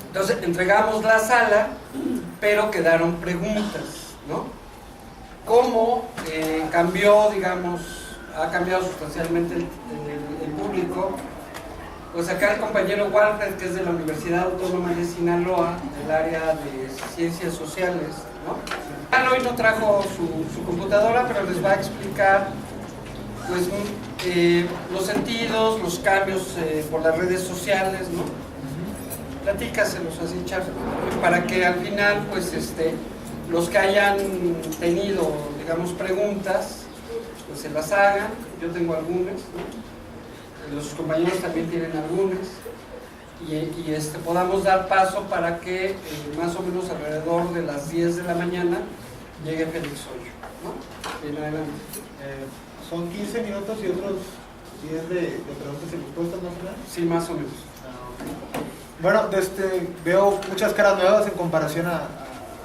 Entonces entregamos la sala, pero quedaron preguntas, ¿no? ¿Cómo cambió, digamos, ha cambiado sustancialmente el público? Pues acá el compañero Walter, que es de la Universidad Autónoma de Sinaloa, del área de Ciencias Sociales, ¿no? Hoy no trajo su computadora, pero les va a explicar pues, los sentidos, los cambios por las redes sociales, ¿no? Platícaselos así, Charles, para que al final, pues, los que hayan tenido, digamos, preguntas, pues se las hagan. Yo tengo algunas, ¿no? Los compañeros también tienen algunas, y podamos dar paso para que más o menos alrededor de las 10 de la mañana llegue Félix Hoyo, ¿no? Bien, adelante. Son 15 minutos y otros 10 de preguntas y respuestas, ¿no? Sí, más o menos. Bueno, veo muchas caras nuevas en comparación a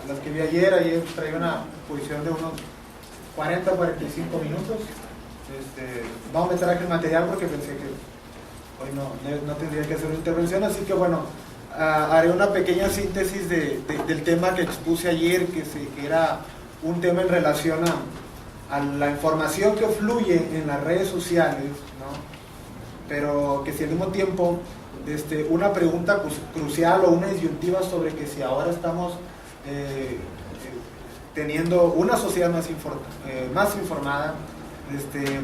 las que vi ayer. Ayer traía una posición de unos 40 45 minutos. Vamos a meter aquí el material porque pensé que hoy no tendría que hacer una intervención, así que bueno, haré una pequeña síntesis del tema que expuse ayer, que era un tema en relación a la información que fluye en las redes sociales, ¿no? Pero que si al mismo tiempo una pregunta crucial o una disyuntiva sobre que si ahora estamos teniendo una sociedad más informada,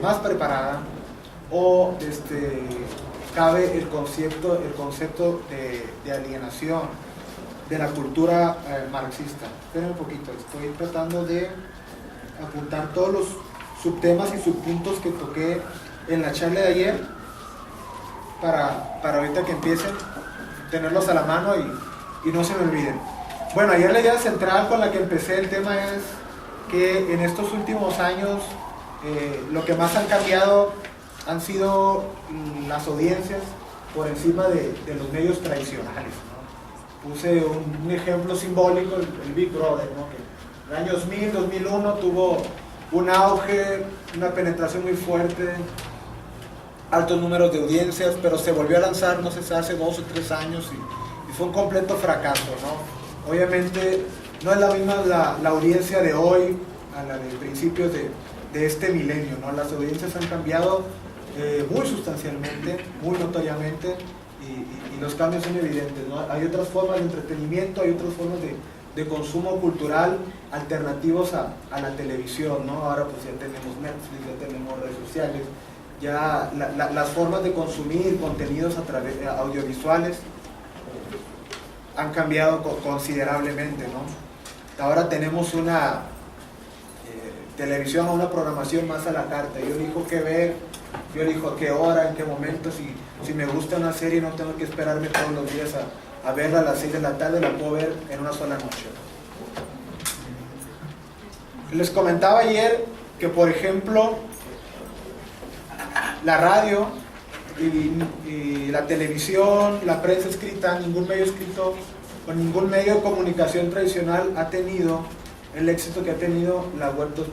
más preparada, o cabe el concepto de alienación de la cultura marxista. Esperen un poquito, estoy tratando de apuntar todos los subtemas y subpuntos que toqué en la charla de ayer para ahorita que empiecen tenerlos a la mano y no se me olviden. Bueno, ayer la idea central con la que empecé el tema es que en estos últimos años lo que más han cambiado han sido las audiencias por encima de los medios tradicionales, ¿no? Puse un ejemplo simbólico, el Big Brother, ¿no? Que en el año 2000, 2001 tuvo un auge, una penetración muy fuerte, altos números de audiencias, pero se volvió a lanzar, no sé si hace 2 o 3 años y fue un completo fracaso, ¿no? Obviamente no es la misma la audiencia de hoy a la de principios de este milenio, ¿no? Las audiencias han cambiado muy sustancialmente, muy notoriamente, y los cambios son evidentes, ¿no? Hay otras formas de entretenimiento, hay otras formas de consumo cultural alternativos a la televisión, ¿no? Ahora pues ya tenemos Netflix, ya tenemos redes sociales, ya las formas de consumir contenidos a través audiovisuales han cambiado considerablemente, ¿no? Ahora tenemos una televisión o una programación más a la carta. Yo elijo qué ver, yo elijo a qué hora, en qué momento. Si me gusta una serie no tengo que esperarme todos los días a verla a las 6 de la tarde, la puedo ver en una sola noche. Les comentaba ayer que, por ejemplo, la radio y la televisión, la prensa escrita, ningún medio escrito o ningún medio de comunicación tradicional ha tenido el éxito que ha tenido la web 2.0.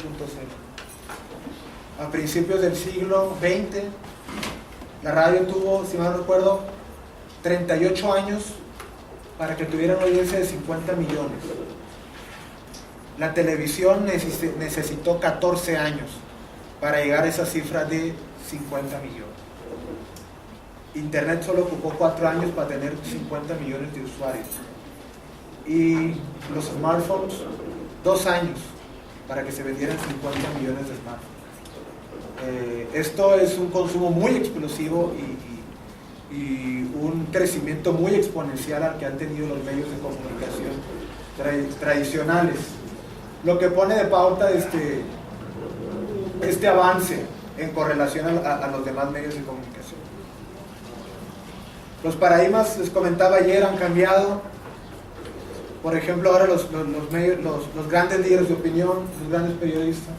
A principios del siglo XX, la radio tuvo, si mal no recuerdo, 38 años para que tuviera una audiencia de 50 millones. La televisión necesitó 14 años para llegar a esa cifra de 50 millones. Internet solo ocupó 4 años para tener 50 millones de usuarios. Y los smartphones, 2 años para que se vendieran 50 millones de smartphones. Esto es un consumo muy explosivo y un crecimiento muy exponencial al que han tenido los medios de comunicación tradicionales, lo que pone de pauta este avance en correlación a los demás medios de comunicación. Los paradigmas, les comentaba ayer, han cambiado. Por ejemplo, ahora los grandes líderes de opinión, los grandes periodistas,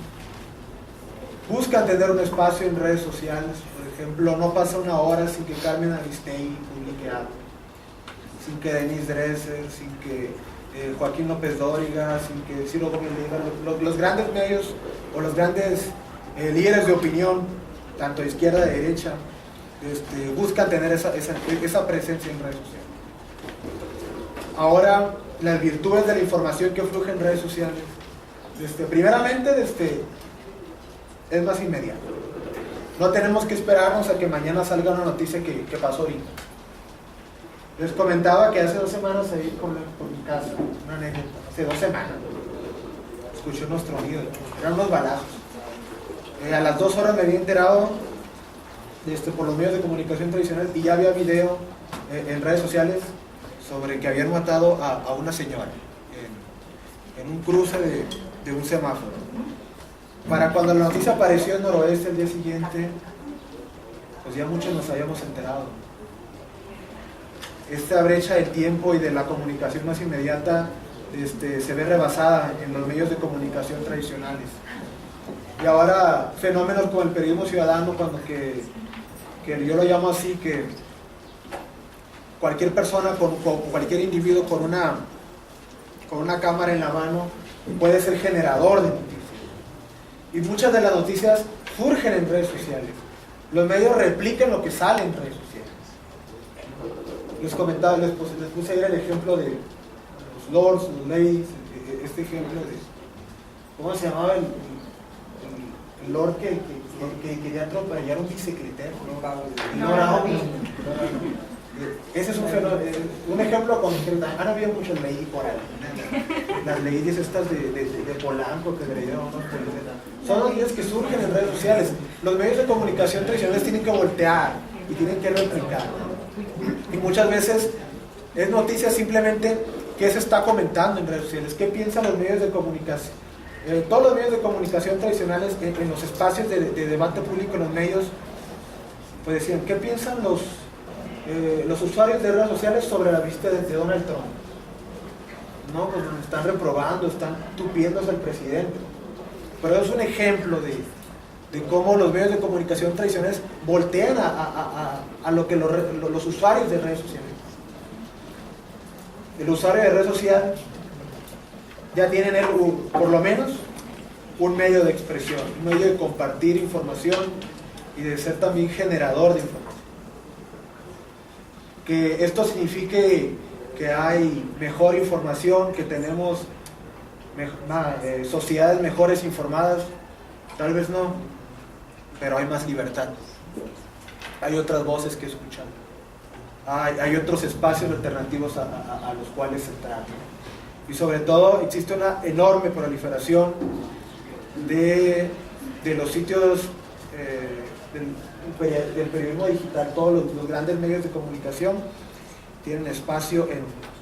buscan tener un espacio en redes sociales. Por ejemplo, no pasa una hora sin que Carmen Aristegui publique algo, sin que Denise Dresser, sin que Joaquín López Dóriga, sin que Ciro Gómez Leiva, los grandes medios o los grandes líderes de opinión, tanto de izquierda de derecha, buscan tener esa presencia en redes sociales. Ahora, las virtudes de la información que fluye en redes sociales, primeramente, es más inmediato. No tenemos que esperarnos a que mañana salga una noticia que pasó ahorita. Les comentaba que hace 2 semanas ahí por mi casa, una anécdota, hace 2 semanas, escuché unos tronidos, eran unos balazos. A las 2 horas me había enterado por los medios de comunicación tradicional y ya había video en redes sociales sobre que habían matado a una señora en un cruce de un semáforo. Para cuando la noticia apareció en Noroeste el día siguiente, pues ya muchos nos habíamos enterado. Esta brecha del tiempo y de la comunicación más inmediata se ve rebasada en los medios de comunicación tradicionales. Y ahora fenómenos como el periodismo ciudadano, que yo lo llamo así, que cualquier persona, cualquier individuo con una cámara en la mano puede ser generador de noticias. Y muchas de las noticias surgen en redes sociales. Los medios replican lo que sale en redes sociales. Les comentaba, les puse ayer el ejemplo de los lords, los ladies, este ejemplo de, ¿cómo se llamaba el lord que quería atropellar un bicicletero? Ese es un ejemplo concreto. Han habido muchas leyes por ahí. Las leyes estas de Polanco que le dieron unos policías. Son las leyes que surgen en redes sociales. Los medios de comunicación tradicionales tienen que voltear y tienen que replicar. Y muchas veces es noticia simplemente qué se está comentando en redes sociales, qué piensan los medios de comunicación. Todos los medios de comunicación tradicionales en los espacios de debate público en los medios, pues decían, ¿qué piensan los usuarios de redes sociales sobre la visita de Donald Trump? No, pues están reprobando, están tupiéndose al presidente. Pero es un ejemplo de cómo los medios de comunicación tradicionales voltean a lo que los usuarios de redes sociales. El usuario de red social ya tiene por lo menos un medio de expresión, un medio de compartir información y de ser también generador de información. Que esto signifique que hay mejor información, que tenemos sociedades mejores informadas, tal vez no, pero hay más libertad, hay otras voces que escuchar, hay otros espacios alternativos a los cuales entrar, y sobre todo existe una enorme proliferación de los sitios del periodismo digital. Todos los grandes medios de comunicación tienen espacio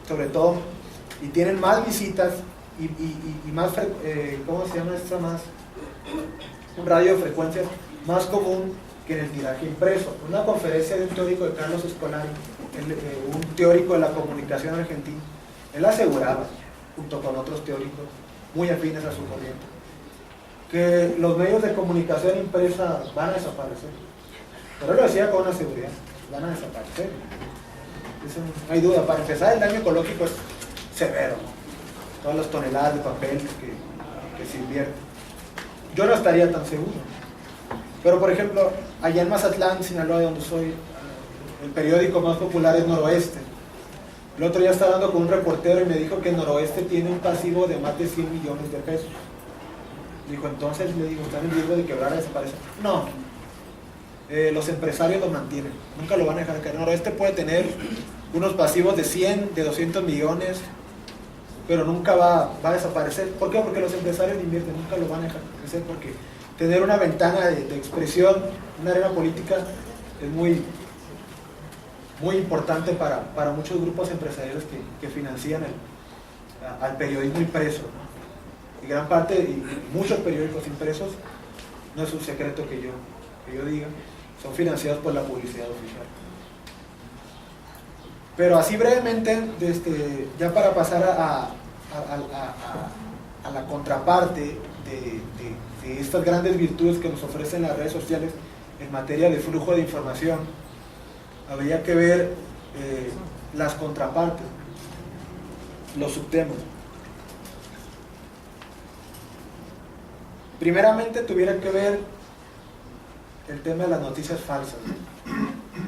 sobre todo, y tienen más visitas y más, ¿cómo se llama esto? Un radio de frecuencias más común que en el tiraje impreso. Una conferencia de un teórico de Carlos Escolari, un teórico de la comunicación argentino, él aseguraba, junto con otros teóricos muy afines a su corriente, que los medios de comunicación impresa van a desaparecer. Pero él lo decía con una seguridad, van a desaparecer. Eso no hay duda. Para empezar, el daño ecológico es severo, ¿no? Todas las toneladas de papel que se invierten. Yo no estaría tan seguro. Pero, por ejemplo, allá en Mazatlán, Sinaloa, de donde soy, el periódico más popular es Noroeste. El otro día estaba hablando con un reportero y me dijo que Noroeste tiene un pasivo de más de 100 millones de pesos. Dijo, entonces, le digo, ¿están en riesgo de quebrar o desaparecer? No. Los empresarios lo mantienen, nunca lo van a dejar caer. Noroeste puede tener unos pasivos de 100, de 200 millones, pero nunca va a desaparecer. ¿Por qué? Porque los empresarios invierten, nunca lo van a dejar crecer, porque tener una ventana de expresión, una arena política, es muy, muy importante para muchos grupos empresariales que financian al periodismo impreso, ¿no? Y gran parte, y muchos periódicos impresos, no es un secreto que yo diga, son financiados por la publicidad oficial. Pero así brevemente, ya para pasar a la contraparte de estas grandes virtudes que nos ofrecen las redes sociales en materia de flujo de información, habría que ver las contrapartes, los subtemas. Primeramente tuviera que ver el tema de las noticias falsas.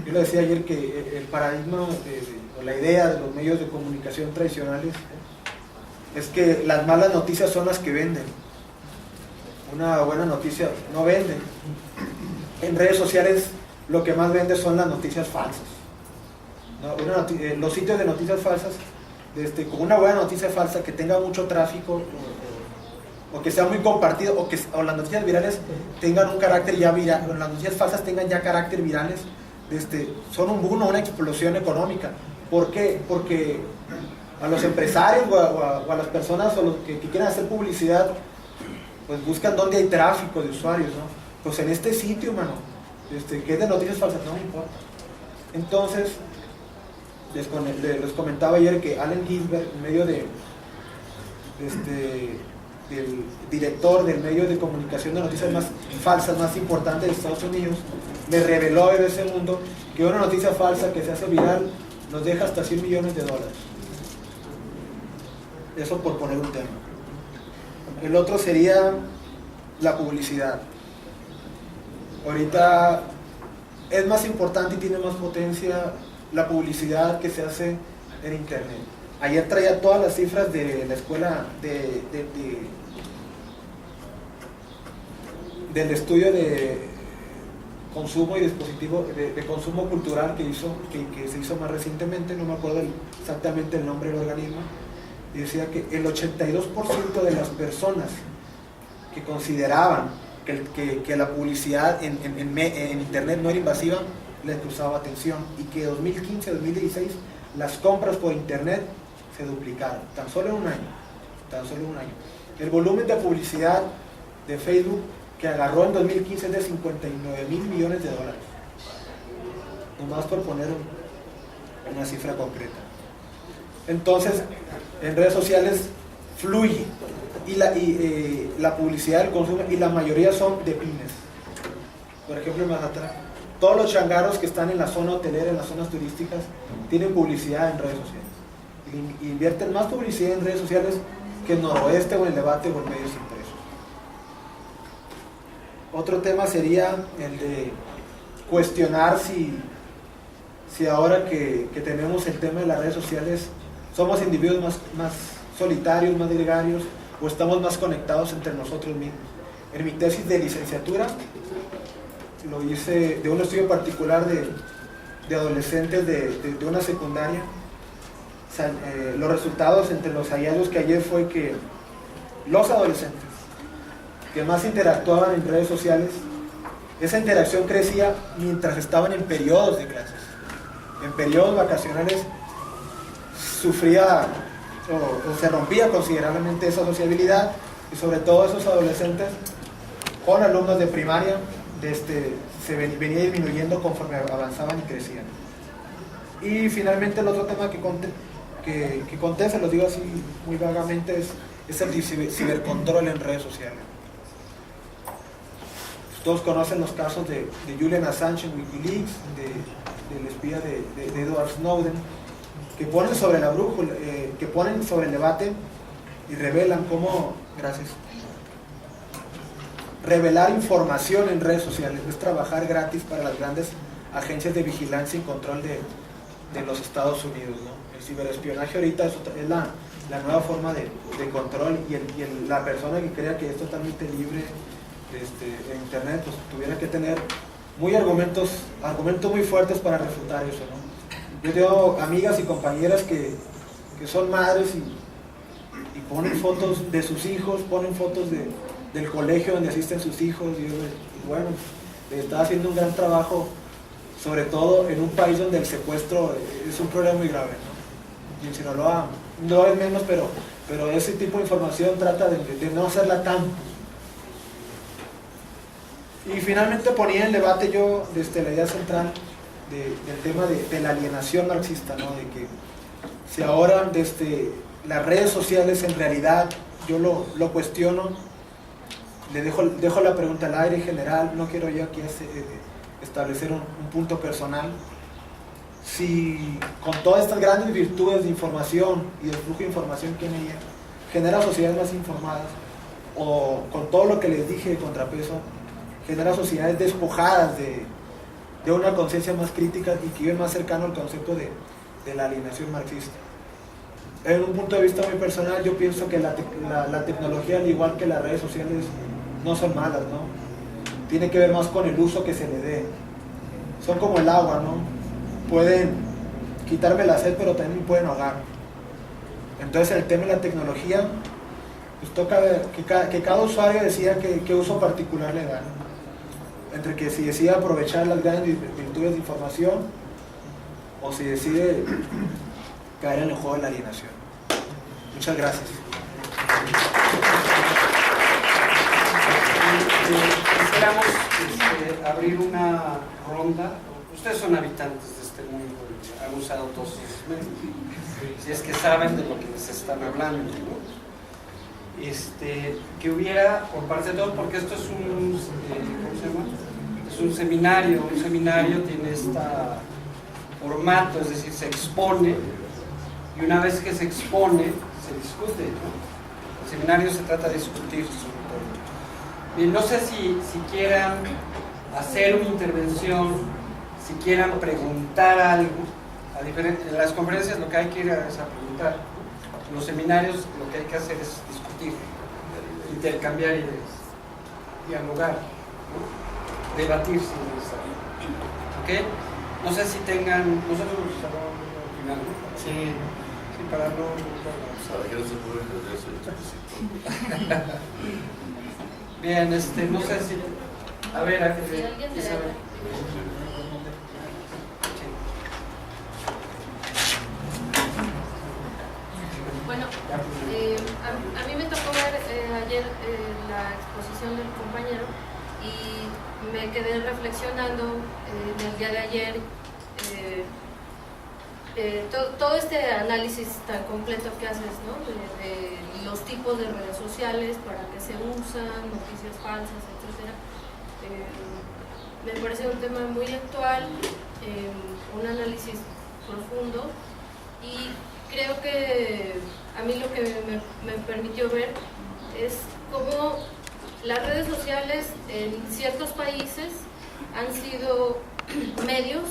Yo le decía ayer que el paradigma o la idea de los medios de comunicación tradicionales es que las malas noticias son las que venden. Una buena noticia no vende. En redes sociales lo que más vende son las noticias falsas, ¿no? Los sitios de noticias falsas, con una buena noticia falsa que tenga mucho tráfico o que sea muy compartido o las noticias virales tengan un carácter ya viral, o las noticias falsas tengan ya carácter virales, son un boom o una explosión económica. ¿Por qué? Porque a los empresarios o a las personas o los que quieren hacer publicidad, pues buscan dónde hay tráfico de usuarios, ¿no? Pues en este sitio, mano, que es de noticias falsas, no me importa. Entonces, les comentaba ayer que Allen Ginsberg, en medio del director del medio de comunicación de noticias más falsas, más importante de Estados Unidos, le reveló a BBC Mundo que una noticia falsa que se hace viral nos deja hasta $100 millones. Eso por poner un tema. El otro sería la publicidad. Ahorita es más importante y tiene más potencia la publicidad que se hace en internet. Ayer traía todas las cifras de la escuela del estudio de consumo y dispositivo de consumo cultural que se hizo más recientemente, no me acuerdo exactamente el nombre del organismo, y decía que el 82% de las personas que consideraban que la publicidad en internet no era invasiva les causaba atención, y que 2015-2016 las compras por internet se duplicaron, tan solo en un año. El volumen de publicidad de Facebook que agarró en 2015 es de $59 mil millones, nomás por poner una cifra concreta. Entonces, en redes sociales fluye, y la publicidad del consumo, y la mayoría son de pymes. Por ejemplo, en Mazatlán, todos los changarros que están en la zona hotelera, en las zonas turísticas, tienen publicidad en redes sociales. Invierten más publicidad en redes sociales que en Noroeste o en el Debate o en medios impresos. Otro tema sería el de cuestionar si ahora que tenemos el tema de las redes sociales, somos individuos más solitarios, más gregarios, o estamos más conectados entre nosotros mismos. En mi tesis de licenciatura lo hice de un estudio particular de adolescentes de una secundaria. Los resultados entre los hallazgos que ayer fue que los adolescentes que más interactuaban en redes sociales, esa interacción crecía mientras estaban en periodos de clases. En periodos vacacionales sufría o se rompía considerablemente esa sociabilidad, y sobre todo esos adolescentes con alumnos de primaria se venía disminuyendo conforme avanzaban y crecían. Y finalmente el otro tema que conté, se lo digo así muy vagamente, es el cibercontrol en redes sociales. Todos conocen los casos de Julian Assange en Wikileaks, del espía de Edward Snowden, que ponen sobre la brújula, que ponen sobre el debate y revelan cómo, revelar información en redes sociales es trabajar gratis para las grandes agencias de vigilancia y control de los Estados Unidos, ¿no? El ciberespionaje ahorita es la nueva forma de control, y la persona que crea que es totalmente libre en internet, pues tuviera que tener argumentos muy fuertes para refutar eso, ¿no? Yo tengo amigas y compañeras que son madres y ponen fotos de sus hijos, ponen fotos del colegio donde asisten sus hijos, y bueno, está haciendo un gran trabajo, sobre todo en un país donde el secuestro es un problema muy grave, ¿no? Y en Sinaloa no es menos, pero ese tipo de información trata de no hacerla tan. Y finalmente ponía en debate yo la idea central del tema de la alienación marxista, ¿no? De que si ahora las redes sociales en realidad, yo lo cuestiono, le dejo la pregunta al aire general, no quiero yo aquí establecer un punto personal. Si con todas estas grandes virtudes de información y del flujo de información que en ella genera sociedades más informadas, o con todo lo que les dije de contrapeso, genera sociedades despojadas de una conciencia más crítica y que vive más cercano al concepto de la alienación marxista. En un punto de vista muy personal, yo pienso que la tecnología, al igual que las redes sociales, no son malas, ¿no? Tiene que ver más con el uso que se le dé. Son como el agua, ¿no? Pueden quitarme la sed, pero también me pueden ahogar. Entonces el tema de la tecnología, pues toca ver que cada usuario decida qué uso particular le da, ¿no? Entre que si decide aprovechar las grandes virtudes de información o si decide caer en el juego de la alienación. Muchas gracias. Quisiéramos abrir una ronda. Ustedes son habitantes de este mundo, han usado todos esos medios, si es que saben de lo que les están hablando, ¿no? Que hubiera por parte de todos, porque esto es un ¿cómo se llama? Es un seminario tiene este formato, es decir, se expone, y una vez que se expone se discute, ¿no? El seminario se trata de discutir sobre todo. Bien, no sé si quieran hacer una intervención, si quieran preguntar algo. En las conferencias lo que hay que ir es a preguntar. En los seminarios lo que hay que hacer es discutir, intercambiar ideas, dialogar, ¿no? Debatir si es necesario. ¿Ok? No sé si tengan... Nosotros nos hablamos al final, ¿no? Sí, para no... Para que no se pueda perder su exposición. Bien, no sé si... A ver, Isabel. Bueno, a mí me tocó ver ayer la exposición del compañero y me quedé reflexionando en el día de ayer todo este análisis tan completo que haces, ¿no? de los tipos de redes sociales, para qué se usan, noticias falsas, etcétera. Me parece un tema muy actual, un análisis profundo, y creo que a mí lo que me permitió ver es cómo las redes sociales en ciertos países han sido medios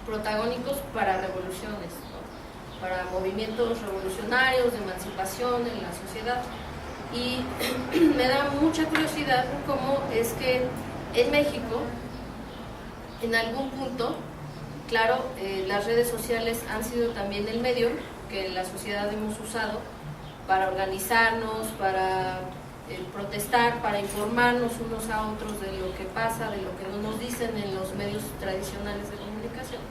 protagónicos para revoluciones, ¿no? Para movimientos revolucionarios de emancipación en la sociedad. Y me da mucha curiosidad cómo es que en México, en algún punto, claro, las redes sociales han sido también el medio que la sociedad hemos usado para organizarnos, para protestar, para informarnos unos a otros de lo que pasa, de lo que no nos dicen en los medios tradicionales de comunicación.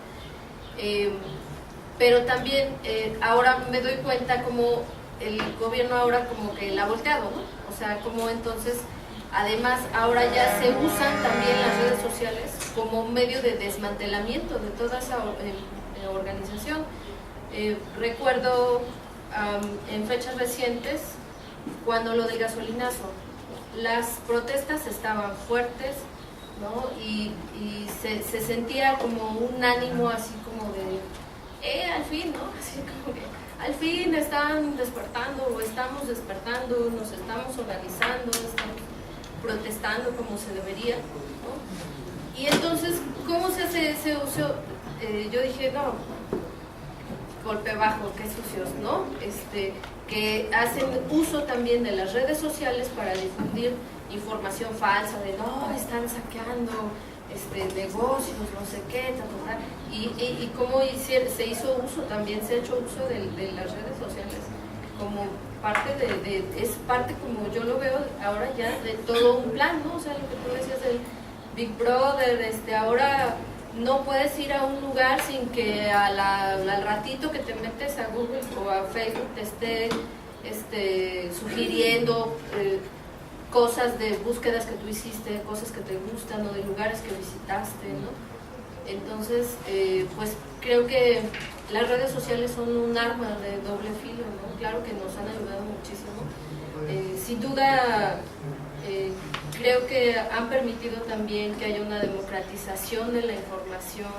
Pero también ahora me doy cuenta como el gobierno ahora como que la ha volteado, ¿no? O sea, como entonces, además ahora ya se usan también las redes sociales como medio de desmantelamiento de toda esa organización. Recuerdo en fechas recientes, cuando lo del gasolinazo, las protestas estaban fuertes, ¿no? Y se sentía como un ánimo así como de, al fin, ¿no? Así como que al fin están despertando, o estamos despertando, nos estamos organizando, estamos protestando como se debería, ¿no? Y entonces, ¿cómo se hace ese uso? Yo dije, no, golpe bajo, qué sucios, ¿no? Que hacen uso también de las redes sociales para difundir información falsa de no, están saqueando negocios, no sé qué, y cómo se hizo uso, también se ha hecho uso de las redes sociales como parte es parte, como yo lo veo ahora ya, de todo un plan, ¿no? O sea, lo que tú decías del Big Brother, ahora no puedes ir a un lugar sin que al ratito que te metes a Google o a Facebook te esté sugiriendo cosas de búsquedas que tú hiciste, cosas que te gustan o de lugares que visitaste, ¿no? Entonces, pues creo que las redes sociales son un arma de doble filo, ¿no? Claro que nos han ayudado muchísimo. Sin duda, creo que han permitido también que haya una democratización de la información,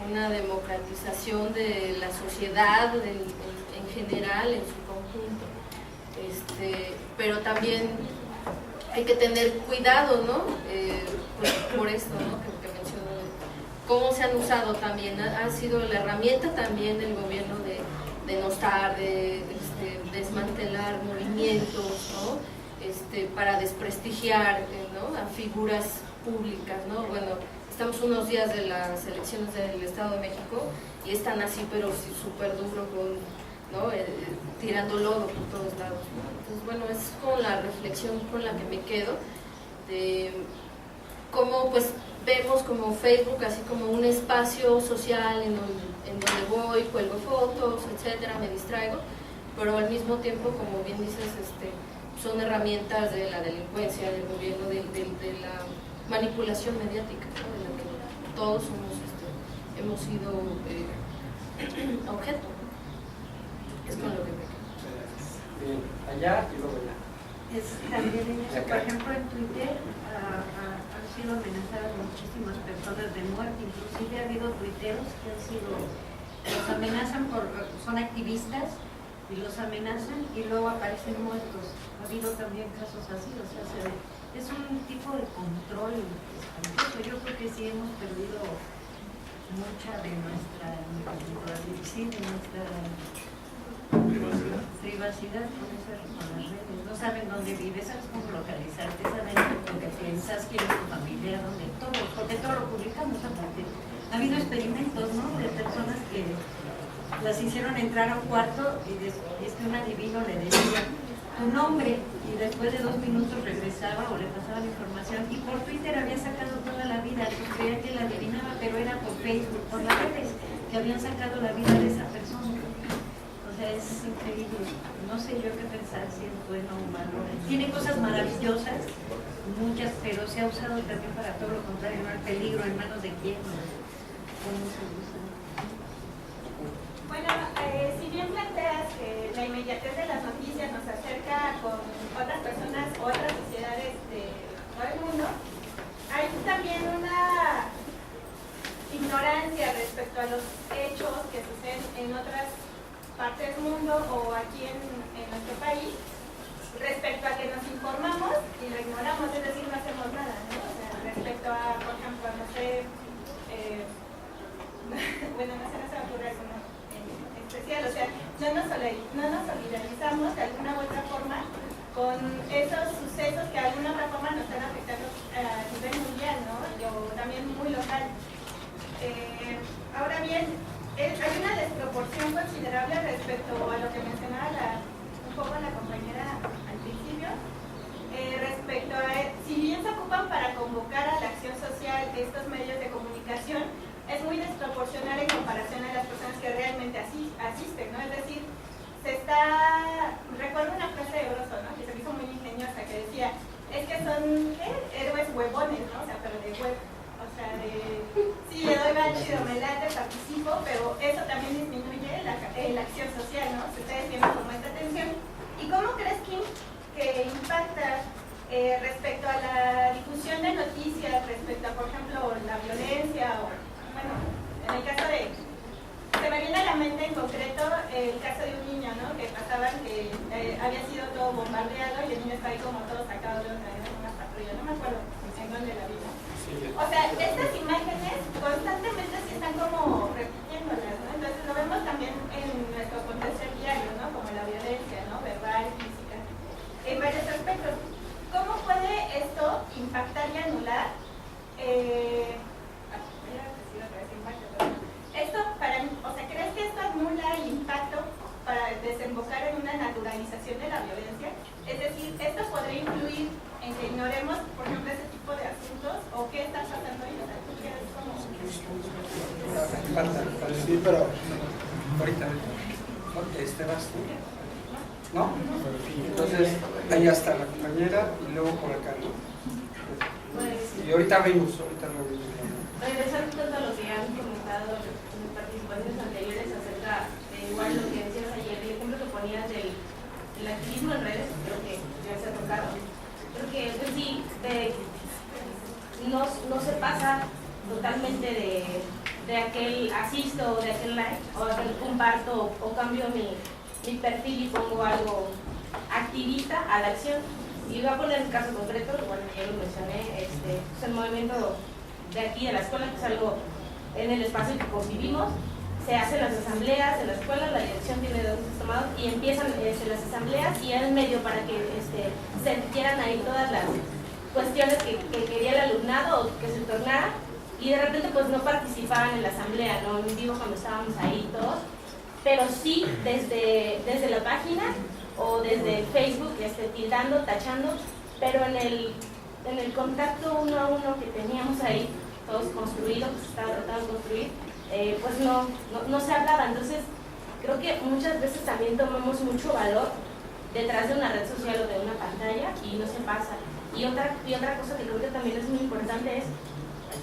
una democratización de la sociedad en general, en su conjunto. Pero también hay que tener cuidado, ¿no? Pues, por esto, ¿no? que menciono cómo se han usado también, ha sido la herramienta también del gobierno de denostar, de desmantelar movimientos, ¿no? Para desprestigiar, ¿no? A figuras públicas, ¿no? Bueno, estamos unos días de las elecciones del Estado de México y están así, pero sí, súper duro, ¿no? Tirando lodo por todos lados, ¿no? Entonces, bueno, es con la reflexión con la que me quedo, de cómo pues vemos como Facebook así como un espacio social en donde voy, cuelgo fotos, etcétera, me distraigo, pero al mismo tiempo, como bien dices, son herramientas de la delincuencia, del gobierno, de la manipulación mediática, ¿no? De la que todos hemos sido objeto, ¿no? Es con lo que me quedo. Bien, allá y luego allá. También en eso, por ejemplo, en Twitter han sido amenazadas muchísimas personas de muerte, inclusive ha habido tuiteros que los amenazan son activistas y los amenazan y luego aparecen muertos. Ha habido también casos así, o sea, es un tipo de control espantoso. Yo creo que sí hemos perdido mucha de nuestra privacidad con las redes. No saben dónde vives, sabes cómo localizarte, saben lo que piensas, quién es tu familia, dónde todo, porque todo lo publicamos aparte. Ha habido experimentos, ¿no? De personas que las hicieron entrar a un cuarto y un adivino le decía tu nombre y después de 2 minutos regresaba o le pasaba la información y por Twitter había sacado toda la vida, yo creía que la adivinaba, pero era por Facebook, por las redes que habían sacado la vida de esa persona. O sea, es increíble, no sé yo qué pensar si es bueno o malo. Tiene cosas maravillosas, muchas, pero se ha usado también para todo lo contrario, ¿no? El peligro en manos de quién, ¿cómo se usa? Bueno, si bien planteas que la inmediatez de las noticias nos acerca con otras personas, otras sociedades de todo el mundo, hay también una ignorancia respecto a los hechos que suceden en otras partes del mundo o aquí en nuestro país, respecto a que nos informamos y lo ignoramos, es decir, no hacemos nada, ¿no? O sea, respecto a, por ejemplo, no sé, bueno, no se me ocurre alguno especial, o sea, no nos solidarizamos de alguna u otra forma con esos sucesos que de alguna otra forma nos están afectando a nivel mundial, ¿no? O también muy local. Ahora bien, hay una desproporción considerable respecto a lo que mencionaba un poco la compañera al principio, respecto a, si bien se ocupan para convocar a la acción social estos medios de comunicación, es muy desproporcional en comparación a las personas que realmente asisten, ¿no? Es decir, recuerdo una frase de Broso, ¿no? Que se me hizo muy ingeniosa, que decía, es que son héroes huevones, ¿no? O sea, pero de web, o sea, sí, le doy mal chido, me late, participo, pero eso también disminuye la acción social, ¿no? Si ustedes tienen como esta atención. ¿Y cómo crees que impacta respecto a la difusión de noticias, respecto a, por ejemplo, la violencia o, bueno, en el caso se me viene a la mente en concreto el caso de un niño, ¿no? Que pasaban que había sido todo bombardeado y el niño estaba ahí como todo sacado de una patrulla, no me acuerdo en dónde la vi, ¿no? O sea, estas imágenes constantemente se están como repitiéndolas, ¿no? Entonces lo vemos también en nuestro contexto diario, ¿no? Como la violencia, ¿no? Verbal, física, en varios aspectos. ¿Cómo puede esto impactar y anular esto ¿crees que esto anula el impacto para desembocar en una naturalización de la violencia? Es decir, ¿esto podría influir en que ignoremos, por ejemplo, ese tipo de asuntos? ¿O qué está pasando ahí? O sea, ¿tú quieres como...? Sí, pero... Ahorita. ¿Vas tú? ¿No? Entonces, ahí está la compañera y luego por acá, ¿no? Y ahorita vemos. Regresando un tanto a lo que han comentado en participaciones anteriores acerca de igual lo que decías ayer, el ejemplo que ponías del activismo en redes, creo que ya se ha tocado. Creo que pues sí, no se pasa totalmente de aquel asisto o de aquel like o aquel comparto o cambio mi perfil y pongo algo activista a la acción. Y voy a poner un caso concreto, bueno, ya lo mencioné, es el movimiento de aquí de la escuela, que es algo en el espacio que convivimos. Se hacen las asambleas en la escuela, la dirección tiene dosis tomados y empiezan las asambleas y era el medio para que se metieran ahí todas las cuestiones que quería el alumnado o que se tornara, y de repente pues no participaban en la asamblea, no en vivo cuando estábamos ahí todos, pero sí desde la página o desde el Facebook, tildando, tachando, pero en el contacto uno a uno que teníamos ahí, todos construidos, que se estaba tratando de construir, pues no se hablaba. Entonces creo que muchas veces también tomamos mucho valor detrás de una red social o de una pantalla y no se pasa. Y otra cosa que creo que también es muy importante es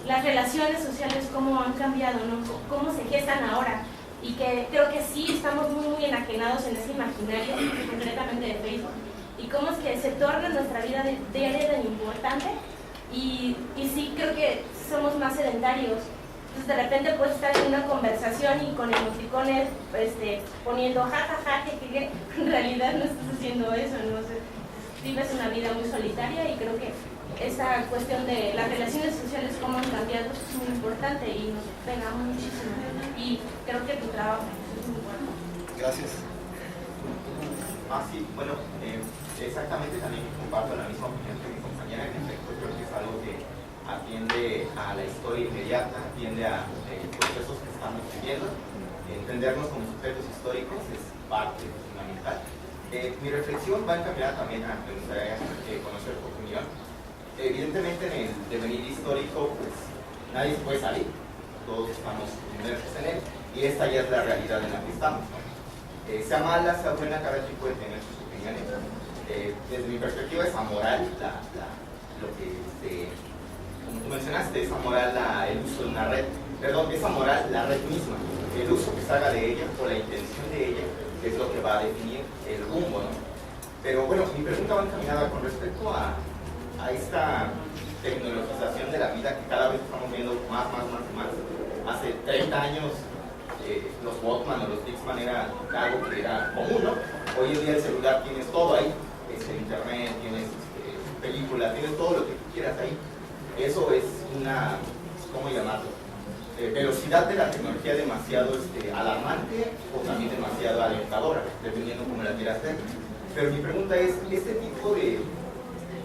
las relaciones sociales, cómo han cambiado, ¿no? Cómo se gestan ahora, y que creo que sí estamos muy enajenados en ese imaginario, concretamente de Facebook, y cómo es que se torna nuestra vida diaria tan importante, y sí creo que somos más sedentarios. Entonces de repente puedes estar en una conversación y con emoticones poniendo jajaja, que en realidad no estás haciendo eso, ¿no? O sea, vives una vida muy solitaria, y creo que esa cuestión de las relaciones sociales, cómo han cambiado, es muy importante y nos pega muchísimo. Y creo que tu trabajo es muy bueno. Gracias. Sí, bueno, exactamente también comparto la misma opinión que mi compañera. En efecto, creo que es algo que atiende a la historia inmediata, atiende a procesos que estamos viviendo. Entendernos como sujetos históricos es parte fundamental. Mi reflexión va encaminada también a me gustaría conocer tu opinión. Evidentemente en el devenir histórico pues nadie se puede salir, todos estamos inmersos en él, y esta ya es la realidad en la que estamos, ¿no? Sea mala, sea buena, cada quien puede tener sus opiniones. Desde mi perspectiva es amoral lo que como tú mencionaste, es amoral el uso de una red, perdón, es amoral la red misma, el uso que se haga de ella o la intención de ella es lo que va a definir el rumbo, ¿no? Pero bueno, mi pregunta va encaminada con respecto a esta tecnologización de la vida que cada vez estamos viendo más. Hace 30 años los Walkman o los Dixman era algo que era común, ¿no? Hoy en día el celular tienes todo ahí, internet, tienes películas, tienes todo lo que tú quieras ahí. Eso es una, ¿cómo llamarlo? Velocidad de la tecnología demasiado alarmante o también demasiado alentadora, dependiendo cómo la quieras ver. Pero mi pregunta es, ¿este tipo de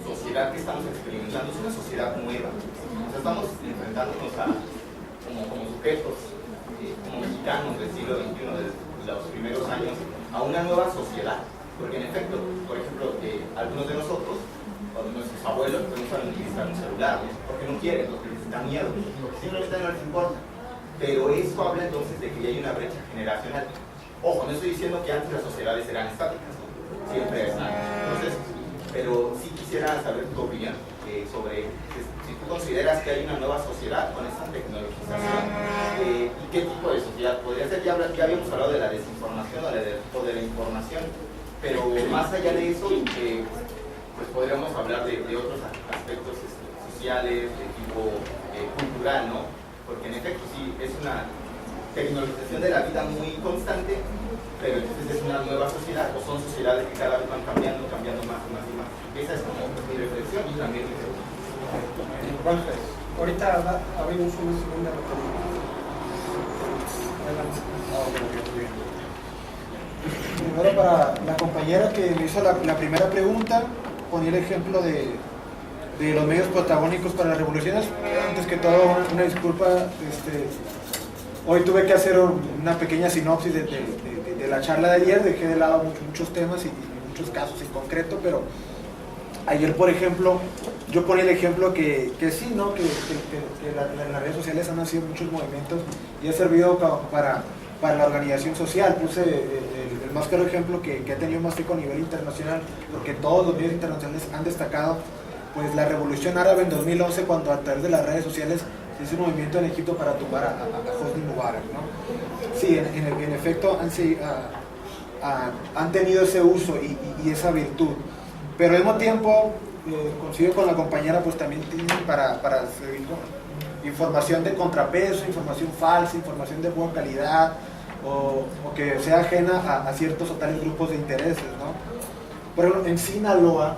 sociedad que estamos experimentando es una sociedad nueva? O sea, estamos enfrentándonos como sujetos, como mexicanos del siglo XXI, de los primeros años, a una nueva sociedad. Porque en efecto, por ejemplo, algunos de nosotros, o nuestros abuelos, no saben utilizar un celular, ¿no? Porque no quieren, porque les da miedo, porque simplemente no les importa. Pero esto habla entonces de que ya hay una brecha generacional. Ojo, no estoy diciendo que antes las sociedades eran estáticas, ¿no? Siempre están procesos. Pero sí quisiera saber tu opinión sobre si tú consideras que hay una nueva sociedad con esta tecnologización y qué tipo de sociedad podría ser. Ya habíamos hablado de la desinformación o de la información, pero más allá de eso, pues podríamos hablar de otros aspectos sociales, de tipo cultural, ¿no? Porque en efecto sí, es una tecnologización de la vida muy constante, pero entonces es una nueva sociedad, o son sociedades que cada vez van cambiando más y más. Esa es como mi reflexión y también mi pregunta. Ahorita abrimos una segunda reunión. Primero, para la compañera que me hizo la primera pregunta, ponía el ejemplo de los medios protagónicos para las revoluciones. Antes que todo, una disculpa, hoy tuve que hacer una pequeña sinopsis de la charla de ayer. Dejé de lado muchos temas y muchos casos en concreto, pero ayer, por ejemplo, yo ponía el ejemplo que sí, ¿no? que las redes sociales han nacido muchos movimientos y ha servido para la organización social. Puse el más claro ejemplo que ha tenido más eco a nivel internacional, porque todos los medios internacionales han destacado pues la revolución árabe en 2011, cuando a través de las redes sociales se hizo un movimiento en Egipto para tumbar a Hosni Mubarak, ¿no? Sí, en efecto han tenido ese uso y esa virtud, pero al mismo tiempo coincido con la compañera, pues también tienen para servir información de contrapeso, información falsa, información de buena calidad o que sea ajena a ciertos o tales grupos de intereses, ¿no? Por ejemplo, en Sinaloa,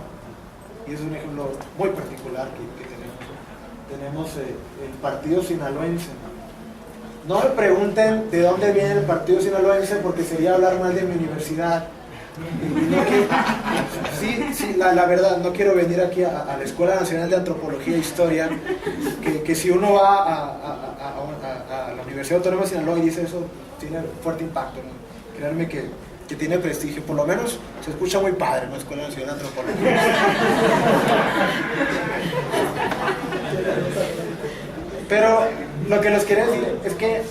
y es un ejemplo muy particular que tenemos el partido sinaloense, No me pregunten de dónde viene el partido sinaloense porque sería hablar mal de mi universidad. Sí, la verdad, no quiero venir aquí a la Escuela Nacional de Antropología e Historia, que si uno va a la Universidad Autónoma de Sinaloa y dice eso, tiene fuerte impacto, ¿no? Créanme que tiene prestigio, por lo menos se escucha muy padre, ¿no? Escuela Nacional de Antropología. Pero lo que les quería decir es que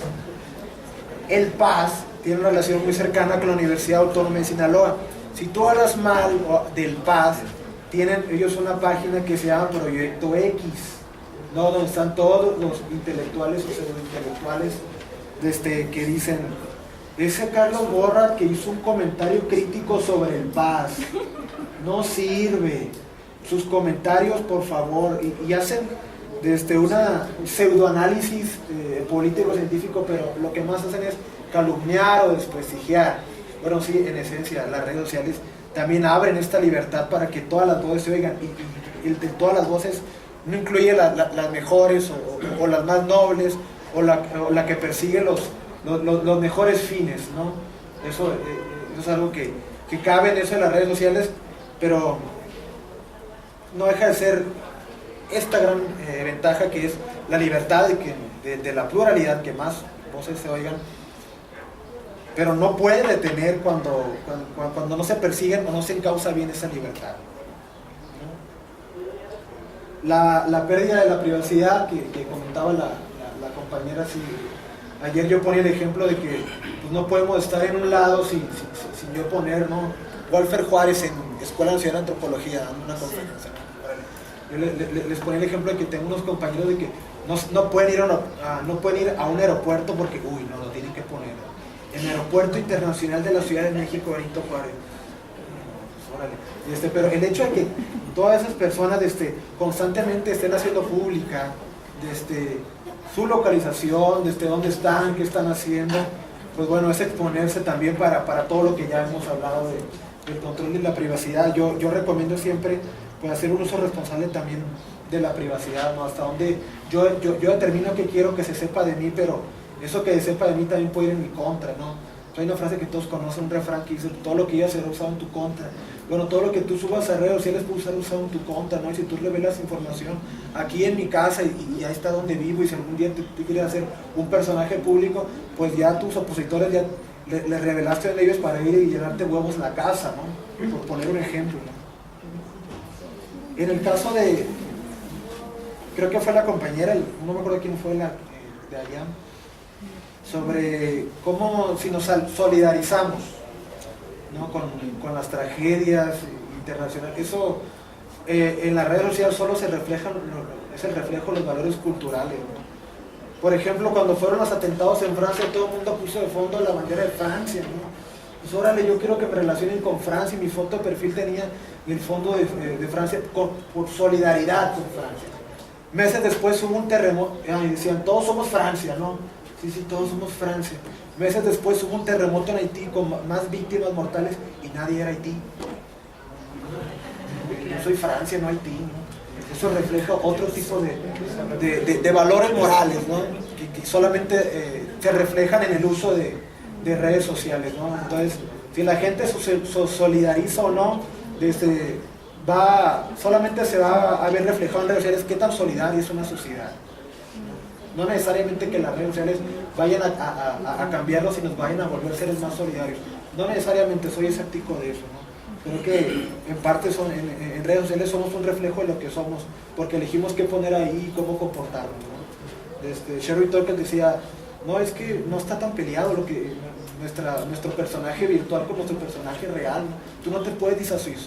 el PAS tiene una relación muy cercana con la Universidad Autónoma de Sinaloa. Si tú hablas mal del PAS, tienen ellos una página que se llama Proyecto X, ¿no? Donde están todos los intelectuales o pseudointelectuales que dicen, ese Carlos Borra que hizo un comentario crítico sobre el PAS, no sirve, sus comentarios por favor, y hacen una pseudoanálisis político-científico, pero lo que más hacen es calumniar o desprestigiar. Bueno, sí, en esencia, las redes sociales también abren esta libertad para que todas las voces se oigan, y de todas las voces no incluye las mejores o las más nobles o la que persigue los mejores fines, ¿no? Eso es algo que cabe en eso de las redes sociales, pero no deja de ser esta gran ventaja que es la libertad de la pluralidad, que más voces se oigan, pero no puede detener cuando no se persiguen o no se encausa bien esa libertad, ¿no? La pérdida de la privacidad que comentaba la compañera, sí, ayer yo ponía el ejemplo de que pues, no podemos estar en un lado sin yo poner, ¿no? Walter Juárez en Escuela Nacional de Antropología dando una conferencia, ¿no? Yo les ponía el ejemplo de que tengo unos compañeros de que no pueden ir a un aeropuerto porque, no lo tienen que poner en el Aeropuerto Internacional de la Ciudad de México, Benito Juárez. Órale. Pero el hecho de que todas esas personas constantemente estén haciendo pública su localización, dónde están, qué están haciendo, pues bueno, es exponerse también para todo lo que ya hemos hablado del control de la privacidad. Yo recomiendo siempre pues, hacer un uso responsable también de la privacidad, ¿no? Hasta donde yo determino que quiero que se sepa de mí, pero eso que se sepa de mí también puede ir en mi contra, ¿no? Hay una frase que todos conocen, un refrán que dice, todo lo que ya será usado en tu contra. Bueno, todo lo que tú subas a redes sociales puede ser usado en tu contra, ¿no? Y si tú revelas información aquí en mi casa y ahí está donde vivo, y si algún día te quieres hacer un personaje público, pues ya tus opositores ya le revelaste de ellos para ir y llenarte huevos en la casa, ¿no? Por poner un ejemplo, ¿no? En el caso de, creo que fue la compañera, no me acuerdo quién fue de allá, sobre cómo si nos solidarizamos, ¿no? con las tragedias internacionales. Eso en las redes sociales solo es el reflejo de los valores culturales, ¿no? Por ejemplo, cuando fueron los atentados en Francia, todo el mundo puso de fondo la bandera de Francia, ¿no? Pues órale, yo quiero que me relacionen con Francia, y mi foto de perfil tenía el fondo de Francia por solidaridad con Francia. Meses después hubo un terremoto, y decían, todos somos Francia, ¿no? Sí, todos somos Francia. Meses después hubo un terremoto en Haití con más víctimas mortales y nadie era Haití. Yo soy Francia, no Haití, ¿no? Eso refleja otro tipo de valores morales, ¿no? Que solamente se reflejan en el uso de redes sociales, ¿no? Entonces, si la gente se solidariza o no, solamente se va a ver reflejado en redes sociales qué tan solidaria es una sociedad. No necesariamente que las redes sociales vayan a cambiarlos y nos vayan a volver seres más solidarios. No necesariamente, soy escéptico de eso, ¿no? Creo que en parte en redes sociales somos un reflejo de lo que somos, porque elegimos qué poner ahí y cómo comportarnos, ¿no? Sherry Turkle decía, no, es que no está tan peleado nuestro personaje virtual con nuestro personaje real, ¿no? Tú no te puedes disociar,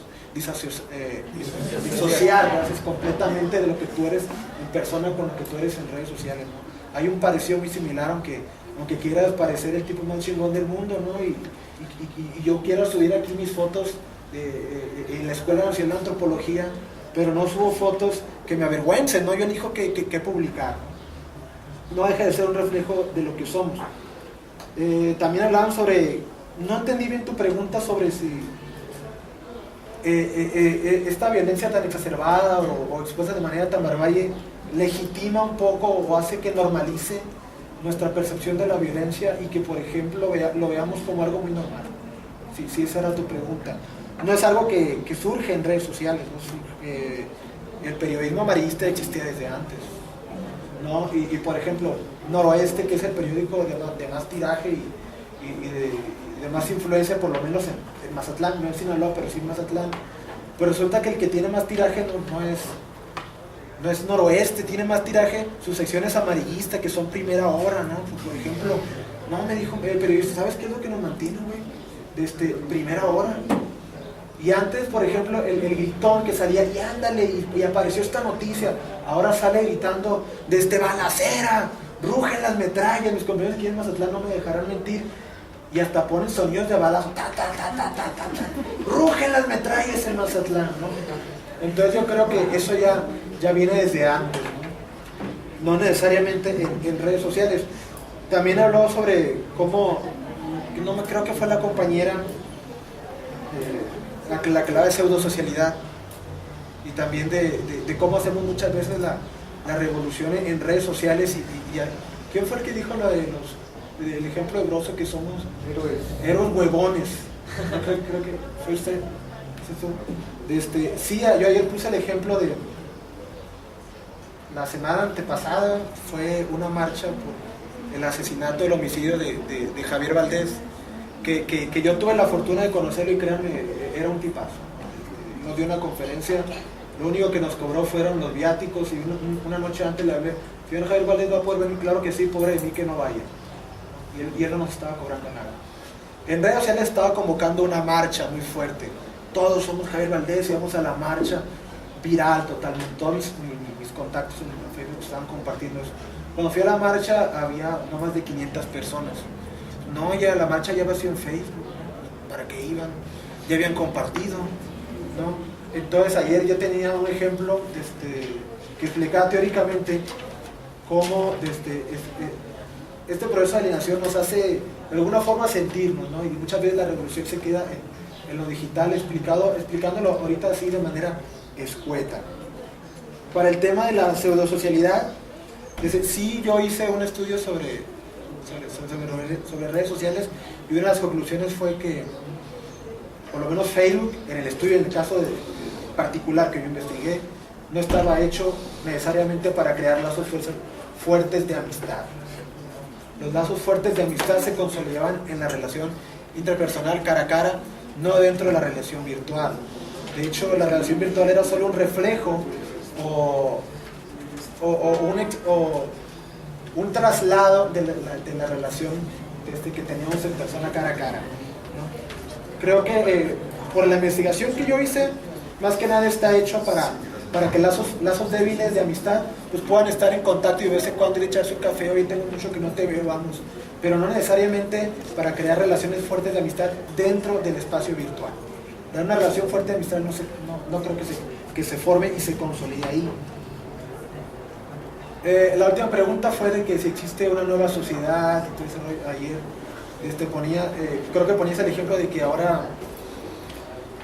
¿no? completamente de lo que tú eres en persona con lo que tú eres en redes sociales, ¿no? Hay un parecido muy similar, aunque quieras parecer el tipo más chingón del mundo, ¿no? Y yo quiero subir aquí mis fotos en la Escuela Nacional de Antropología, pero no subo fotos que me avergüencen, ¿no? Yo elijo qué publicar, ¿no? No deja de ser un reflejo de lo que somos. También hablaban sobre, no entendí bien tu pregunta sobre si esta violencia tan exacerbada o expuesta de manera tan barbarie legitima un poco o hace que normalice nuestra percepción de la violencia y que, por ejemplo, lo veamos como algo muy normal. Si esa era tu pregunta. No es algo que surge en redes sociales, ¿no? El periodismo amarillista existía desde antes, ¿no? Y por ejemplo, Noroeste, que es el periódico de más tiraje y de más influencia, por lo menos en Mazatlán, no en Sinaloa, pero sí en Mazatlán, pues resulta que el que tiene más tiraje no es Noroeste, tiene más tiraje sus secciones amarillistas, que son Primera Hora, ¿no? Por ejemplo, me dijo el periodista, ¿sabes qué es lo que nos mantiene, güey? Primera Hora. Y antes, por ejemplo, el gritón que salía, y ándale, y apareció esta noticia, ahora sale gritando, desde balacera, rugen las metrallas, mis compañeros aquí en Mazatlán no me dejarán mentir, y hasta ponen sonidos de balazo, ta, ta, ta, ta, ta, ta, ta, rugen las metrallas en Mazatlán, ¿no? Entonces yo creo que eso ya viene desde antes, no necesariamente en redes sociales. También habló sobre cómo, creo que fue la compañera, la clave de pseudosocialidad, y también de cómo hacemos muchas veces la revolución en redes sociales. ¿Quién fue el que dijo el ejemplo de Broso, que somos héroes huevones? Creo que fue usted. Sí, yo ayer puse el ejemplo de la semana antepasada, fue una marcha por el asesinato, el homicidio de Javier Valdés, que yo tuve la fortuna de conocerlo, y créanme, era un tipazo. Nos dio una conferencia, lo único que nos cobró fueron los viáticos, y una noche antes le hablé, señor Javier Valdés, ¿va a poder venir? Claro que sí, pobre de mí que no vaya. Y él no nos estaba cobrando nada. En redes sociales estaba convocando una marcha muy fuerte. Todos somos Javier Valdés y vamos a la marcha, viral totalmente. Todos mis contactos en Facebook estaban compartiendo eso. Cuando fui a la marcha había no más de 500 personas. No, ya la marcha ya había sido en Facebook. ¿Para qué iban? Ya habían compartido, ¿no? Entonces ayer yo tenía un ejemplo que explicaba teóricamente cómo este proceso de alienación nos hace de alguna forma sentirnos, ¿no? Y muchas veces la revolución se queda en lo digital, explicándolo ahorita así de manera escueta. Para el tema de la pseudosocialidad, sí, yo hice un estudio sobre redes sociales, y una de las conclusiones fue que por lo menos Facebook, en el estudio, en el caso particular que yo investigué, no estaba hecho necesariamente para crear lazos fuertes de amistad. Los lazos fuertes de amistad se consolidaban en la relación interpersonal cara a cara, no dentro de la relación virtual. De hecho, la relación virtual era solo un reflejo o un traslado de la relación que teníamos en persona cara a cara, ¿no? Creo que por la investigación que yo hice, más que nada está hecho para que lazos débiles de amistad pues puedan estar en contacto y de vez en cuando ir a echarse un café, hoy tengo mucho que no te veo, vamos, pero no necesariamente para crear relaciones fuertes de amistad dentro del espacio virtual. Una relación fuerte de amistad no creo que se forme y se consolide ahí. La última pregunta fue de que si existe una nueva sociedad. Entonces ayer creo que ponías el ejemplo de que ahora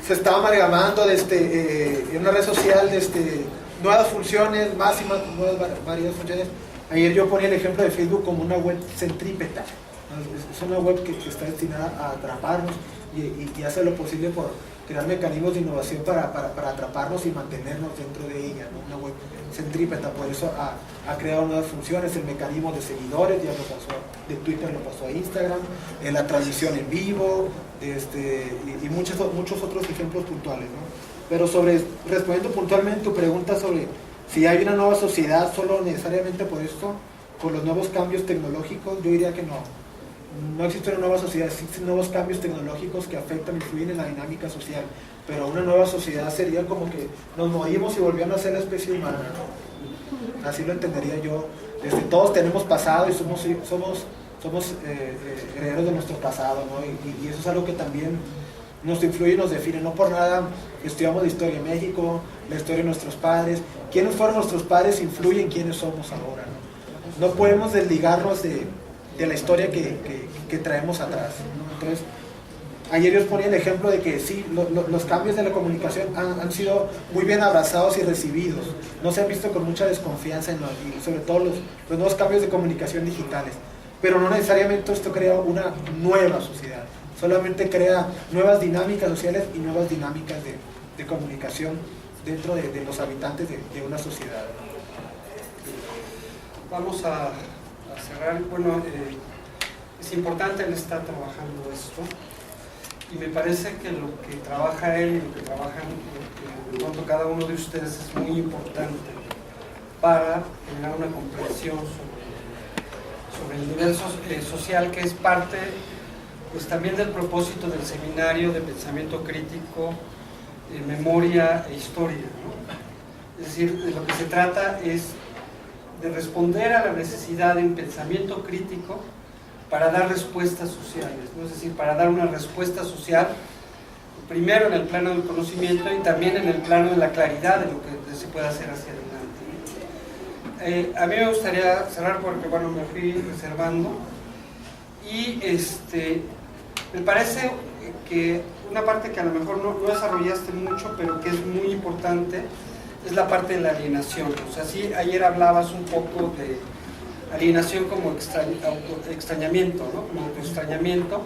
se está amalgamando en una red social nuevas funciones, más y más, varias funciones. Ayer yo ponía el ejemplo de Facebook como una web centrípeta. Es una web que está destinada a atraparnos y hace lo posible por crear mecanismos de innovación para atraparnos y mantenernos dentro de ella, ¿no? Una web centrípeta, por eso ha creado nuevas funciones, el mecanismo de seguidores, ya lo pasó de Twitter, lo pasó a Instagram, la transmisión en vivo, y muchos otros ejemplos puntuales, ¿no? Pero respondiendo puntualmente tu pregunta sobre si hay una nueva sociedad solo necesariamente por esto, por los nuevos cambios tecnológicos, yo diría que no. No existe una nueva sociedad, existen nuevos cambios tecnológicos que afectan e influyen en la dinámica social, pero una nueva sociedad sería como que nos morimos y volvieron a ser la especie humana, ¿no? Así lo entendería yo. Todos tenemos pasado y somos herederos de nuestro pasado, ¿no? Y eso es algo que también nos influye y nos define. No por nada estudiamos la historia de México, la historia de nuestros padres. ¿Quiénes fueron nuestros padres? Influyen en quiénes somos ahora, ¿no? No podemos desligarnos de la historia que traemos atrás, ¿no? Entonces, Ayer yo os ponía el ejemplo de que sí, los cambios de la comunicación han sido muy bien abrazados y recibidos. No se han visto con mucha desconfianza, y sobre todo los nuevos cambios de comunicación digitales. Pero no necesariamente esto crea una nueva sociedad, solamente crea nuevas dinámicas sociales y nuevas dinámicas de comunicación dentro de los habitantes de una sociedad. Vamos a cerrar. Bueno, es importante, él está trabajando esto. Y me parece que lo que trabaja él y lo que trabajan en cuanto cada uno de ustedes es muy importante para generar una comprensión sobre el nivel social, que es parte pues también del propósito del seminario de pensamiento crítico, memoria e historia, ¿no? Es decir, de lo que se trata es de responder a la necesidad de un pensamiento crítico para dar respuestas sociales, ¿no? Es decir, para dar una respuesta social, primero en el plano del conocimiento y también en el plano de la claridad de lo que se puede hacer hacia adelante. A mí me gustaría cerrar porque, bueno, me fui reservando, y me parece que una parte que a lo mejor no desarrollaste mucho, pero que es muy importante, es la parte de la alienación. O sea, sí, ayer hablabas un poco de alienación como extrañamiento, ¿no? Como autoextrañamiento,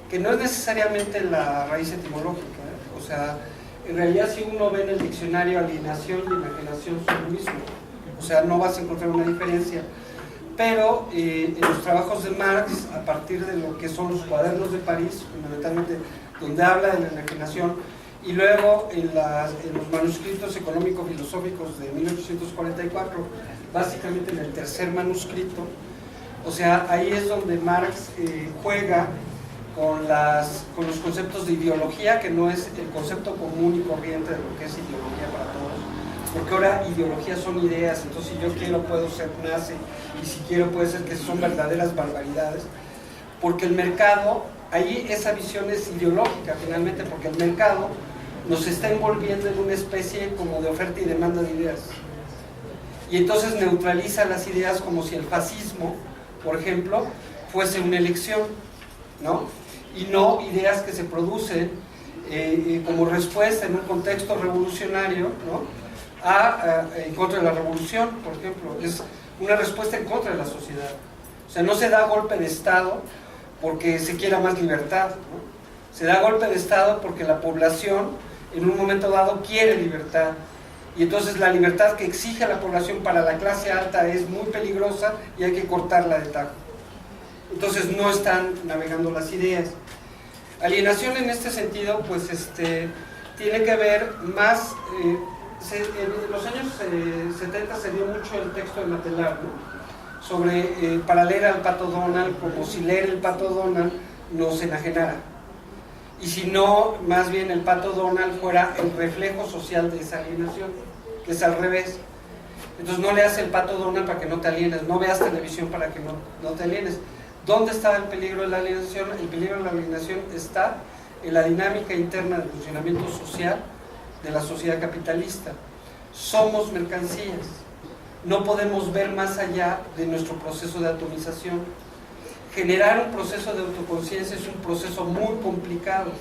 que no es necesariamente la raíz etimológica, ¿eh? O sea, en realidad si uno ve en el diccionario, alienación y enajenación son lo mismo, o sea, no vas a encontrar una diferencia, pero en los trabajos de Marx, a partir de lo que son los cuadernos de París, fundamentalmente, donde habla de la enajenación, y luego en los manuscritos económico-filosóficos de 1844, básicamente en el tercer manuscrito, o sea, ahí es donde Marx juega con los conceptos de ideología, que no es el concepto común y corriente de lo que es ideología para todos, porque ahora ideologías son ideas, entonces si yo quiero puedo ser nazi, y si quiero puede ser que son verdaderas barbaridades, porque el mercado, ahí esa visión es ideológica finalmente, porque el mercado nos está envolviendo en una especie como de oferta y demanda de ideas, y entonces neutraliza las ideas como si el fascismo, por ejemplo, fuese una elección, ¿no? Y no ideas que se producen como respuesta en un contexto revolucionario, ¿no? En contra de la revolución, por ejemplo, es una respuesta en contra de la sociedad. O sea, no se da golpe de Estado porque se quiera más libertad, ¿no? Se da golpe de Estado porque la población en un momento dado quiere libertad, y entonces la libertad que exige la población para la clase alta es muy peligrosa y hay que cortarla de tajo. Entonces no están navegando las ideas. Alienación en este sentido, pues tiene que ver más, en los años 70 se dio mucho el texto de Matelar, ¿no? Sobre, para leer al Pato Donald, como si leer el Pato Donald nos enajenara. Y si no, más bien el Pato Donald fuera el reflejo social de esa alienación, que es al revés. Entonces no leas el Pato Donald para que no te alienes, no veas televisión para que no te alienes. ¿Dónde está el peligro de la alienación? El peligro de la alienación está en la dinámica interna del funcionamiento social de la sociedad capitalista. Somos mercancías, no podemos ver más allá de nuestro proceso de atomización. Generar un proceso de autoconciencia es un proceso muy complicado.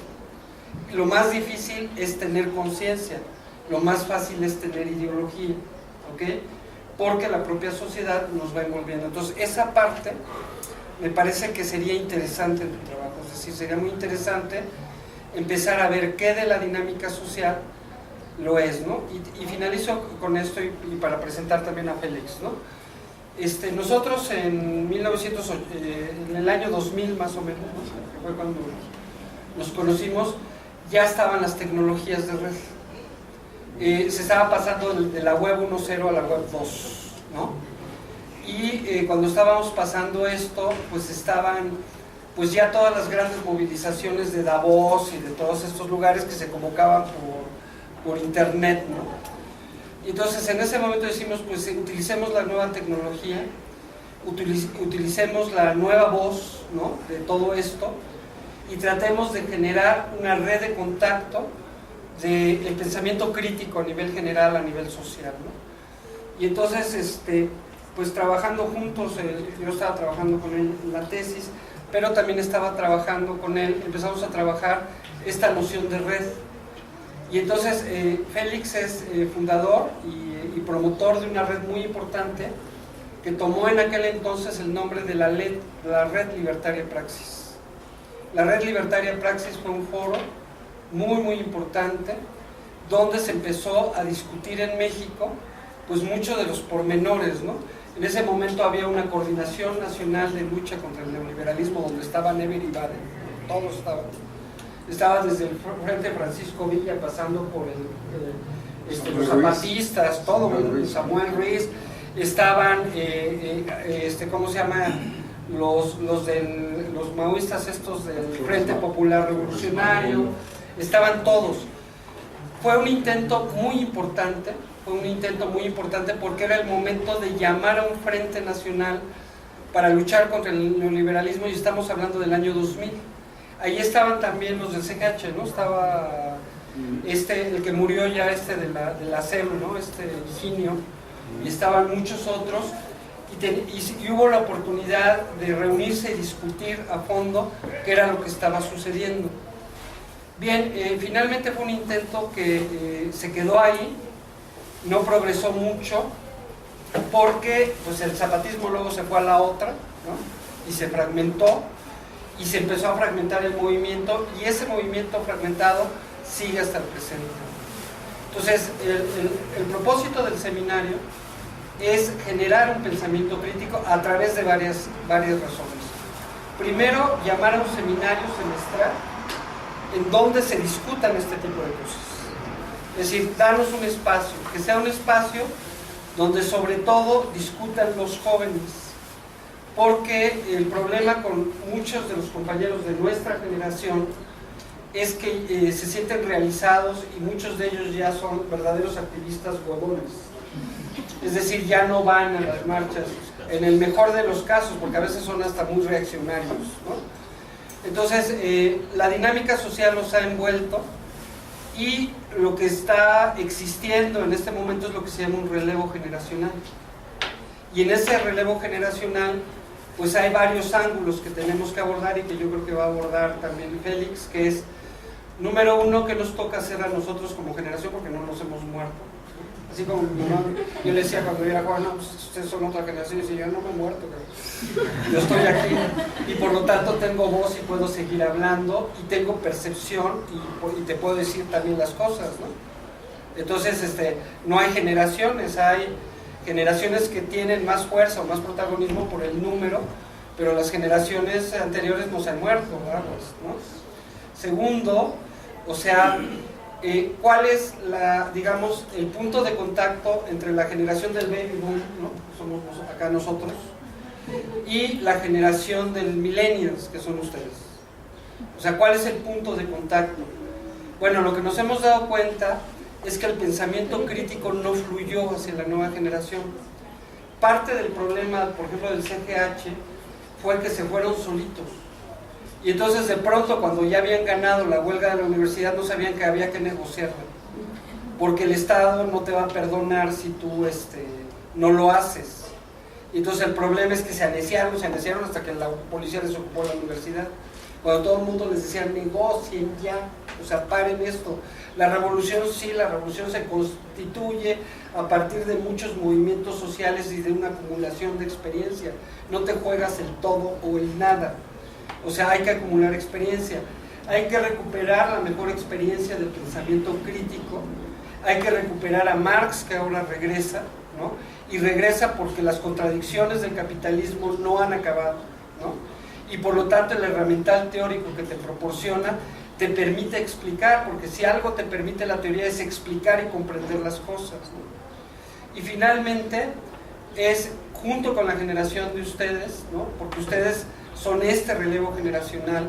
Lo más difícil es tener conciencia, lo más fácil es tener ideología, ¿ok? Porque la propia sociedad nos va envolviendo. Entonces, esa parte me parece que sería interesante en tu trabajo, es decir, sería muy interesante empezar a ver qué de la dinámica social lo es, ¿no? Y finalizo con esto y para presentar también a Félix, ¿no? Nosotros en en el año 2000 más o menos, ¿no? Que fue cuando nos conocimos, ya estaban las tecnologías de red. Se estaba pasando de la web 1.0 a la web 2, ¿no? Y cuando estábamos pasando esto, pues estaban pues ya todas las grandes movilizaciones de Davos y de todos estos lugares que se convocaban por internet, ¿no? Entonces en ese momento decimos, pues utilicemos la nueva tecnología, utilicemos la nueva voz, ¿no? De todo esto, y tratemos de generar una red de contacto del pensamiento crítico a nivel general, a nivel social, ¿no? Y entonces pues trabajando juntos, yo estaba trabajando con él en la tesis, pero también estaba trabajando con él, empezamos a trabajar esta noción de red. Y entonces Félix es fundador y promotor de una red muy importante que tomó en aquel entonces el nombre de la Red Libertaria Praxis. La Red Libertaria Praxis fue un foro muy importante donde se empezó a discutir en México pues muchos de los pormenores, ¿no? En ese momento había una coordinación nacional de lucha contra el neoliberalismo donde estaba Never y Baden, todos estaba desde el Frente Francisco Villa pasando por los zapatistas, todo, Samuel Ruiz, estaban ¿cómo se llama? Los maoístas estos del Frente Popular Revolucionario, estaban todos. Fue un intento muy importante porque era el momento de llamar a un frente nacional para luchar contra el neoliberalismo, y estamos hablando del año 2000. Ahí estaban también los del CGH, ¿no? Estaba el que murió ya de la SEM, ¿no? Higinio, y estaban muchos otros, y hubo la oportunidad de reunirse y discutir a fondo qué era lo que estaba sucediendo. Bien, finalmente fue un intento que se quedó ahí, no progresó mucho, porque pues el zapatismo luego se fue a la otra, ¿no? Y se fragmentó, y se empezó a fragmentar el movimiento, y ese movimiento fragmentado sigue hasta el presente. Entonces, el propósito del seminario es generar un pensamiento crítico a través de varias razones. Primero, llamar a un seminario semestral en donde se discutan este tipo de cosas. Es decir, darnos un espacio, que sea un espacio donde sobre todo discutan los jóvenes, porque el problema con muchos de los compañeros de nuestra generación es que se sienten realizados, y muchos de ellos ya son verdaderos activistas huevones. Es decir, ya no van a las marchas, en el mejor de los casos, porque a veces son hasta muy reaccionarios, ¿no? Entonces, la dinámica social los ha envuelto, y lo que está existiendo en este momento es lo que se llama un relevo generacional. Y en ese relevo generacional, pues hay varios ángulos que tenemos que abordar, y que yo creo que va a abordar también Félix, que es, número uno, que nos toca hacer a nosotros como generación, porque no nos hemos muerto. Así como mi mamá, yo le decía cuando yo era joven, no, pues ustedes son otra generación, y decía, yo no me he muerto, yo estoy aquí, y por lo tanto tengo voz y puedo seguir hablando, y tengo percepción, y te puedo decir también las cosas, ¿no? Entonces, no hay generaciones, hay generaciones que tienen más fuerza o más protagonismo por el número, pero las generaciones anteriores no se han muerto, ¿no? Segundo, o sea, ¿cuál es el punto de contacto entre la generación del baby boom, ¿no? Somos acá nosotros, y la generación del millennials, que son ustedes? O sea, ¿cuál es el punto de contacto? Bueno, lo que nos hemos dado cuenta es que el pensamiento crítico no fluyó hacia la nueva generación. Parte del problema, por ejemplo, del CGH fue que se fueron solitos. Y entonces de pronto, cuando ya habían ganado la huelga de la universidad, no sabían que había que negociarla, porque el Estado no te va a perdonar si tú no lo haces. Y entonces el problema es que se aneciaron hasta que la policía les ocupó la universidad, cuando todo el mundo les decía, negocien ya, o sea, paren esto. La revolución se constituye a partir de muchos movimientos sociales y de una acumulación de experiencia. No te juegas el todo o el nada. O sea, hay que acumular experiencia, hay que recuperar la mejor experiencia del pensamiento crítico, hay que recuperar a Marx, que ahora regresa, ¿no? Y regresa porque las contradicciones del capitalismo no han acabado, ¿no? Y por lo tanto el herramental teórico que te proporciona te permite explicar, porque si algo te permite la teoría es explicar y comprender las cosas, ¿no? Y finalmente es, junto con la generación de ustedes, ¿no? Porque ustedes son relevo generacional,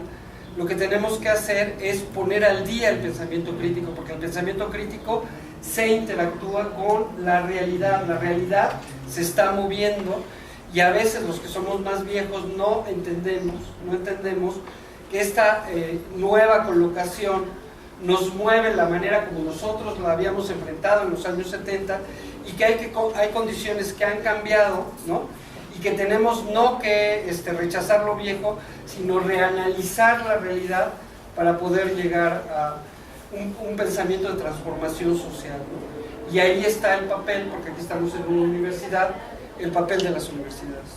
lo que tenemos que hacer es poner al día el pensamiento crítico, porque el pensamiento crítico se interactúa con la realidad se está moviendo, y a veces los que somos más viejos no entendemos que esta nueva colocación nos mueve la manera como nosotros la habíamos enfrentado en los años 70, y que hay condiciones que han cambiado, ¿no? y que tenemos no que rechazar lo viejo, sino reanalizar la realidad para poder llegar a un pensamiento de transformación social, ¿no? Y ahí está el papel, porque aquí estamos en una universidad, el papel de las universidades.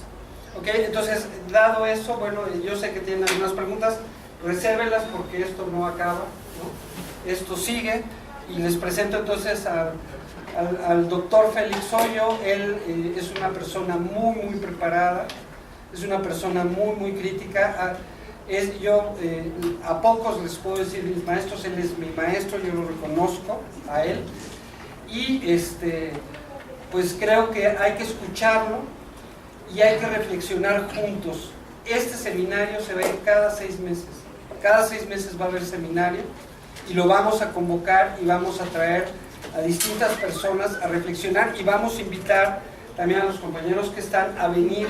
¿Ok? Entonces, dado eso, bueno, yo sé que tienen algunas preguntas, resérvelas porque esto no acaba, ¿no? Esto sigue, y les presento entonces al doctor Félix Hoyo. Él es una persona muy preparada, es una persona muy crítica. Yo a pocos les puedo decir mis maestros, él es mi maestro, yo lo reconozco a él, y pues creo que hay que escucharlo y hay que reflexionar juntos. Este seminario se ve cada 6 meses, cada 6 meses va a haber seminario, y lo vamos a convocar y vamos a traer a distintas personas a reflexionar, y vamos a invitar también a los compañeros que están a venir